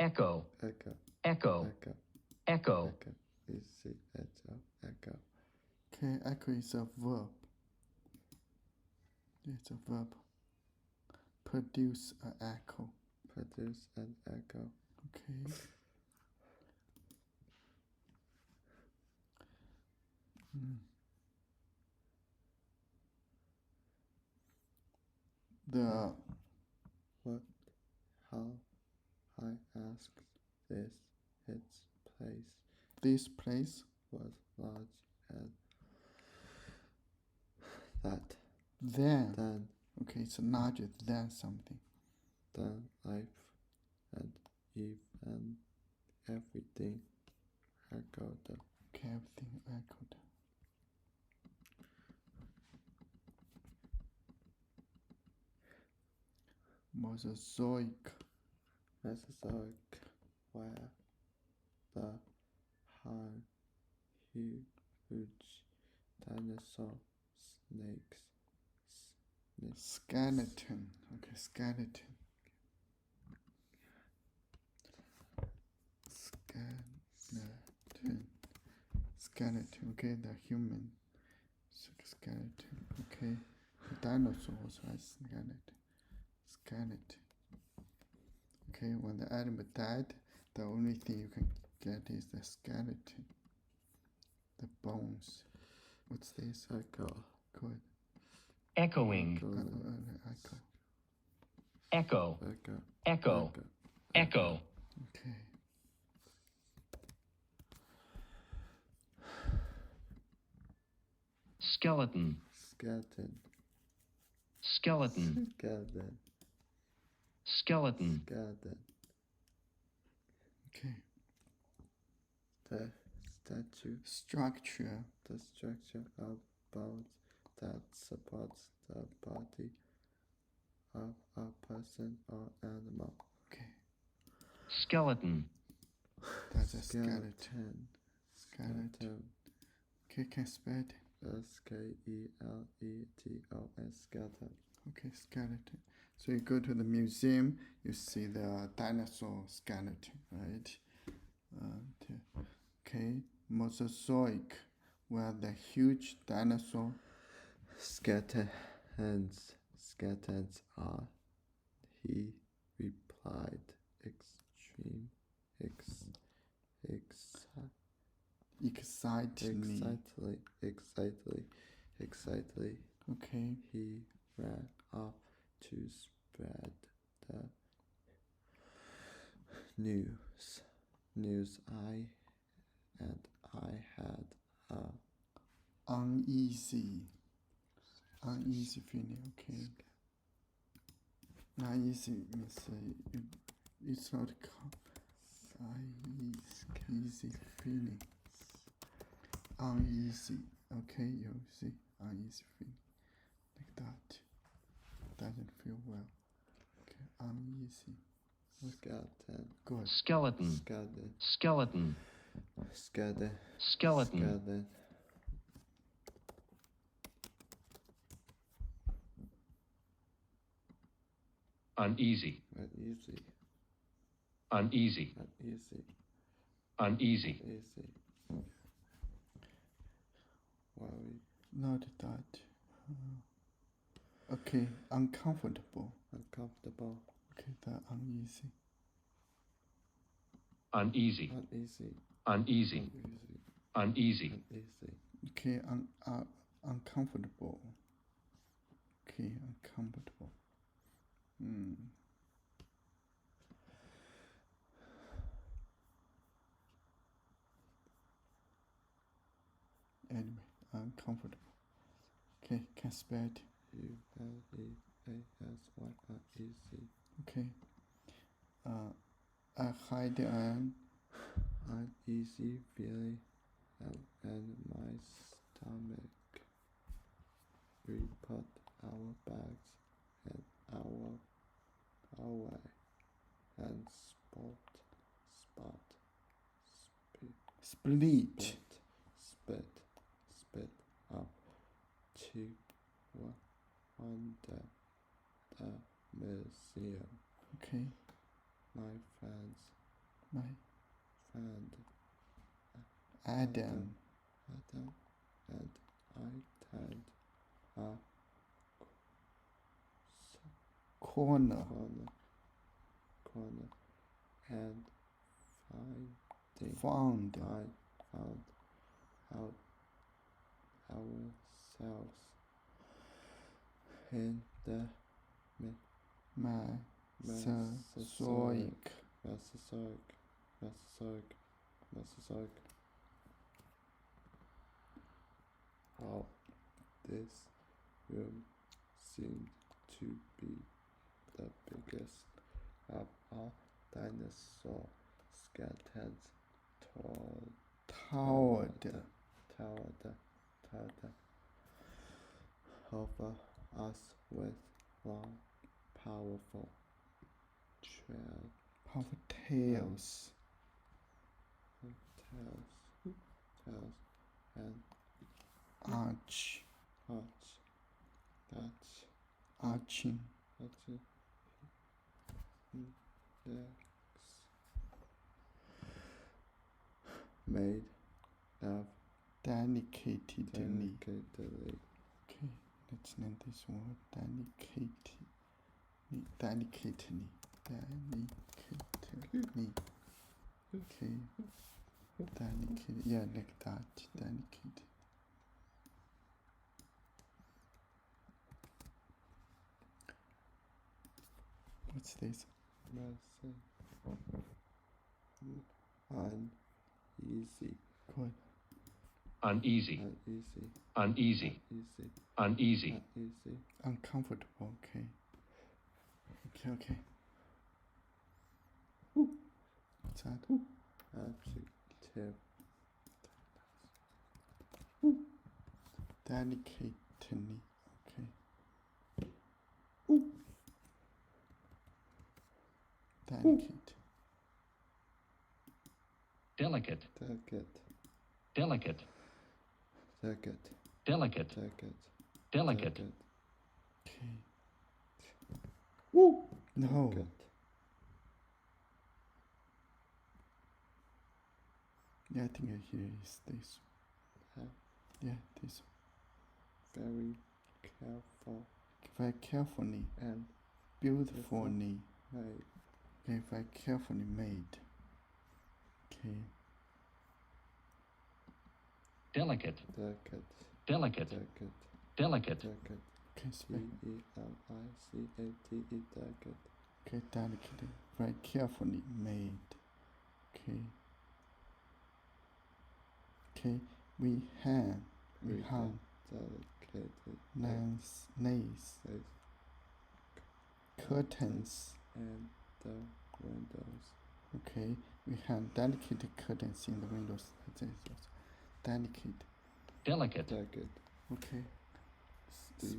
echo, echo, echo, echo, echo, echo. Easy, echo, echo. Okay, echo is a verb. It's a verb. Produce an echo. Produce an echo. Okay. The What? How? I asked this. Its place this place was large and that. then. Okay, it's larger than something. Then life and Eve and everything echoed. Okay, everything echoed. Mesozoic. Mesozoic, where the huge dinosaur snakes. Skeleton. Okay, skeleton. Skeleton. Okay, the human skeleton. Okay, the dinosaur also has skeleton. Okay, when the animal died, the only thing you can get is the skeleton, the bones. What's this? Echo. Good. echoing, Echo. echo, Echo. echo, echo, Okay. skeleton, Skeleton. skeleton, Skeleton. skeleton, Skeleton. Okay. The statue. Structure. The structure of bones that supports the body of a person or animal. Okay. skeleton, That's a skeleton. Skeleton. Okay, can spell it? Skeleton. Skeleton. Okay, skeleton. So you go to the museum, you see the dinosaur skeleton, right? Okay, Mesozoic, where the huge dinosaur. Skeletons are, he replied, excitedly. Okay. He ran off to spread the news. I had a Uneasy feeling. Okay. Uneasy means it's not easy feeling. Uneasy. Okay, you see, uneasy feeling like that. Doesn't feel well. Okay, uneasy. skeleton. Good. skeleton, Skeleton. skeleton, Skeleton. skeleton, Skeleton. uneasy, Uneasy. uneasy, Uneasy. uneasy, Uneasy. Worried. Not that. Okay, uncomfortable. Uncomfortable. Okay, that uneasy. uneasy, Uneasy. uneasy, uneasy, Uneasy. Okay, uncomfortable. Okay, uncomfortable. Anyway, uncomfortable. Okay, can spell it. Uneasy. Okay. I hide an Uneasy feeling and my stomach. We put our bags in our way and split. split up to wander the museum. Okay. My friends my friend Adam and I tend a corner corner and found I found out ourselves in the Mesozoic how this room seemed to be the biggest of all dinosaur skeletons towered over us with long, powerful tails and arching decks made of delicately. delicately Okay, let's name this word delicately. Okay, delicate. Yeah, like that. Delicate. What's this? Uneasy. Good. Uneasy. Uneasy. Uneasy. Uncomfortable. Okay. Okay. What's that? Adjective. Delicately. Okay. Delicate. Delicate. Delicate. Delicate. Delicate. Delicate. Delicate. Delicate. Okay. Woo. No. Delicate. Yeah, I think here is this. Yeah, this. Very careful. Very carefully And beautifully. made. Okay, very carefully made. Okay. Delicate. Delicate. Delicate. Delicate. Delicate. Delicate. Okay, spell. Delicate. Delicate. Okay, delicately. Very carefully made. Okay. Okay, we hung Delicate. nice curtains. And the windows. Okay, we have delicate curtains in the windows. Delicate. Delicate. Delicate. Okay. Delicate.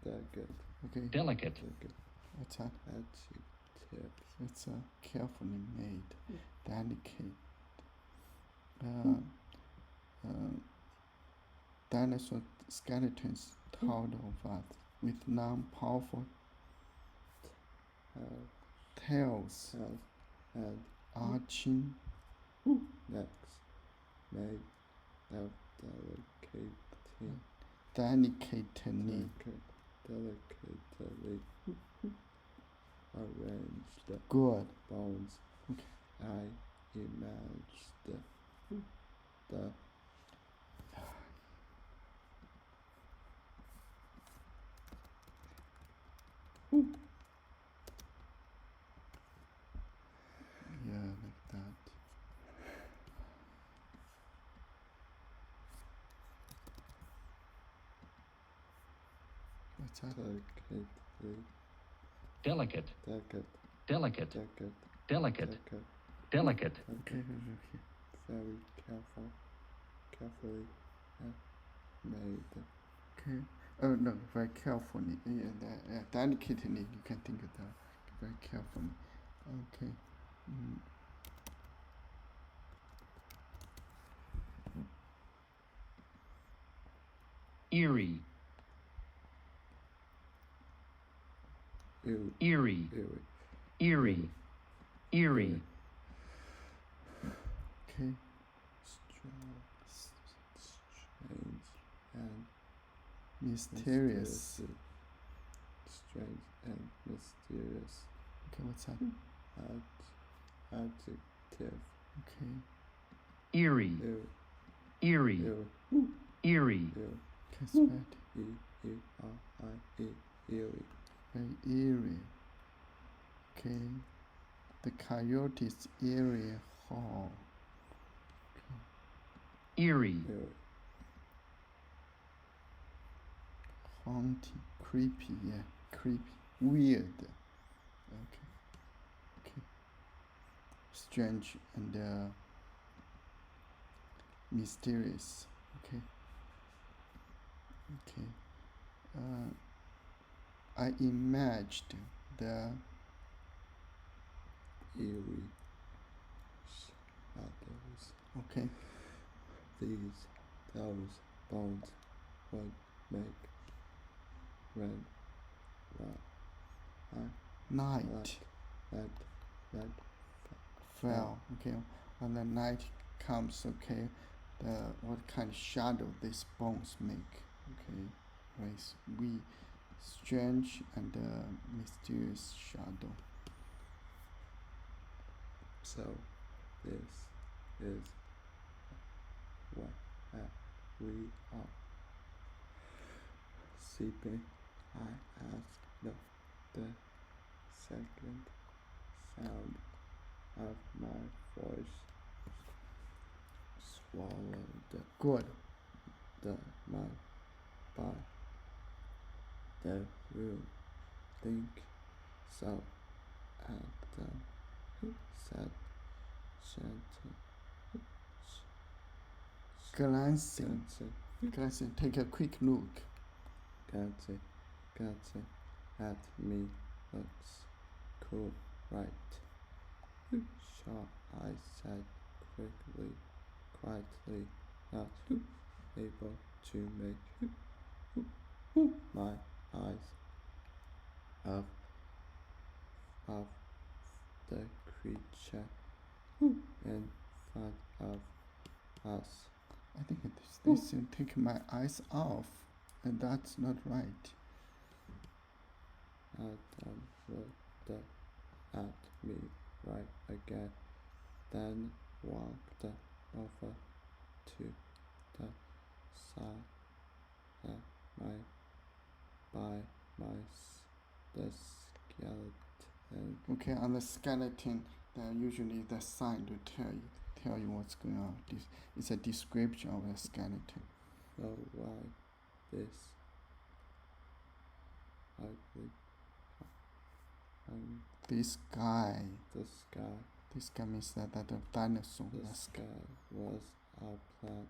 Delicate. Okay. Delicate. Delicate. What's that? Adjective. It's carefully made. Delicate. Dinosaur skeletons towered over us with long, powerful tails And arching necks made of delicately delicately arranged good. bones. Okay. I imagined the Yeah, like that. What's that? Delicate. Delicate. Delicate. Delicate. Delicate. Delicate. Delicate. Okay. Very carefully made. Okay. Oh no, very carefully. Yeah, delicately. You can think of that. Very carefully. Okay. Eerie. Ew. Eerie. Ew. Eerie. eerie, Okay. Strange and Mysterious. Strange and mysterious. Okay, what's that? Adjective. Okay. eerie, eerie, eerie, Okay, spread. E-E-R-I-E. Eerie. Very eerie. Okay. The coyote's eerie haul. eerie, Eerie. Haunting. Creepy, yeah. Creepy. Weird. Okay. Okay. Strange and mysterious. Okay. Okay. I imagined the Eerie shadows. okay. Those bones would make when Night that fell. Okay. When the night comes, okay, what kind of shadow these bones make? Okay. Right. We strange and mysterious shadow. so this is what we are sleeping. I asked the second sound of my voice swallowed Good. my by the room. Think so at said Glancing. Glancing. Take a quick look. Gotcha at me looks cool, right? Sure, I said quietly, not able to make my eyes off the creature in front of us. I think they should take my eyes off, and that's not right. Adam looked at me right again, then walked over to the side the skeleton. Okay, on the skeleton, usually the sign to tell you what's going on. It's a description of a skeleton. Oh, why this ugly? This guy. The sky. This guy means that the dinosaur. The sky was a plant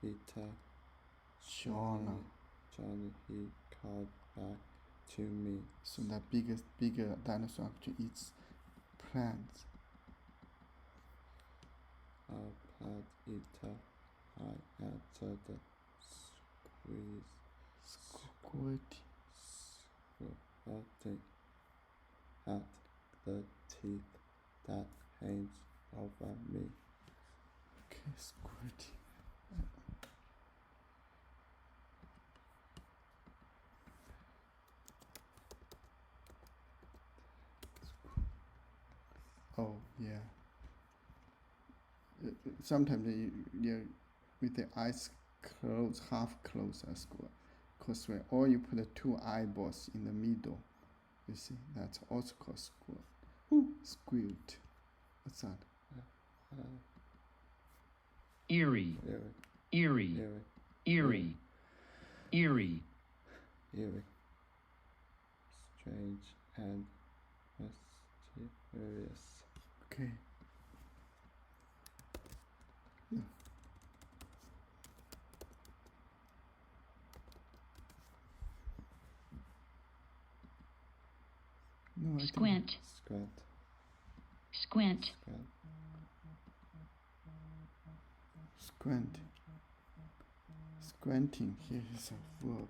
eater. Johnny, he called back to me. So the bigger dinosaur actually eats plants. A plant eater, I answered, squirting at the teeth that hangs over me. Okay, squirting. Oh yeah. Sometimes you with the eyes closed, half closed as well. Cause or you put the two eyeballs in the middle. You see, that's also called squilt. What's that? eerie, eerie, eerie, eerie, strange and mysterious. Okay. Yeah. No, squint, squint, squinting. Here is a verb.